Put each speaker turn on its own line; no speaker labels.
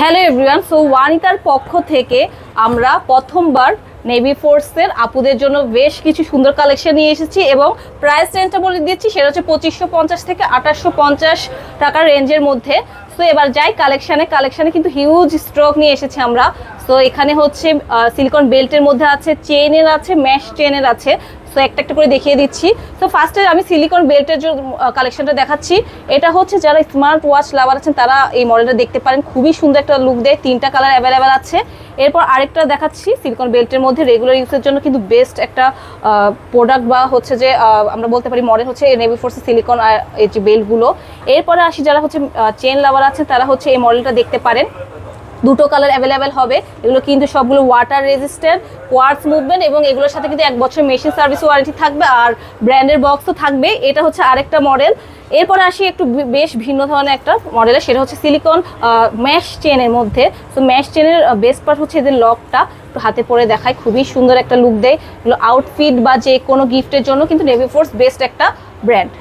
Hello everyone, so ওয়ানিতার পক্ষ থেকে আমরা প্রথমবার নেভি ফোর্সের আপুদের জন্য বেশ কিছু সুন্দর কালেকশন নিয়ে এসেছি এবং প্রাইস রেঞ্জটা বলে দিচ্ছি, সেটা হচ্ছে 2550 থেকে 2850 টাকার রেঞ্জের মধ্যে। তো এবার যাই কালেকশানে কিন্তু হিউজ স্টক নিয়ে এসেছি আমরা। তো এখানে হচ্ছে সিলিকন বেল্টের মধ্যে আছে, চেনের আছে, ম্যাশ চেনের আছে। সো একটা একটা করে দেখিয়ে দিচ্ছি। তো ফার্স্টে আমি সিলিকন বেল্টের যে কালেকশনটা দেখাচ্ছি, এটা হচ্ছে যারা স্মার্ট ওয়াচ লাভার আছেন তারা এই মডেলটা দেখতে পারেন, খুবই সুন্দর একটা লুক দেয়, 3টা কালার অ্যাভেলেবেল আছে। এরপর আরেকটা দেখাচ্ছি সিলিকন বেল্টের মধ্যে রেগুলার ইউজের জন্য কিন্তু বেস্ট একটা প্রোডাক্ট বা হচ্ছে যে আমরা বলতে পারি মডেল হচ্ছে নেভি ফোর্সের সিলিকন এই যে বেল্টগুলো। এরপরে আসি যারা হচ্ছে চেন লাভার আছেন তারা হচ্ছে এই মডেলটা দেখতে পারেন, দুটো কালার অ্যাভেলেবেল হবে। এগুলো কিন্তু সবগুলো ওয়াটার রেজিস্ট্যান্ট, কোয়ার্টজ মুভমেন্ট এবং এগুলোর সাথে কিন্তু 1 বছর মেশিন সার্ভিস ওয়ারেন্টি থাকবে আর ব্র্যান্ডের বক্সও থাকবে। এটা হচ্ছে আরেকটা মডেল। এরপরে আসি একটু বেশ ভিন্ন ধরনের একটা মডেলের, সেটা হচ্ছে সিলিকন ম্যাশ চেনের মধ্যে। তো ম্যাশ চেনের বেস্ট পার্ট হচ্ছে এদের লকটা, একটু হাতে পরে দেখায়, খুবই সুন্দর একটা লুক দেয়। এগুলো আউটফিট বা যে কোনো গিফটের জন্য কিন্তু নেভি ফোর্স বেস্ট একটা ব্র্যান্ড।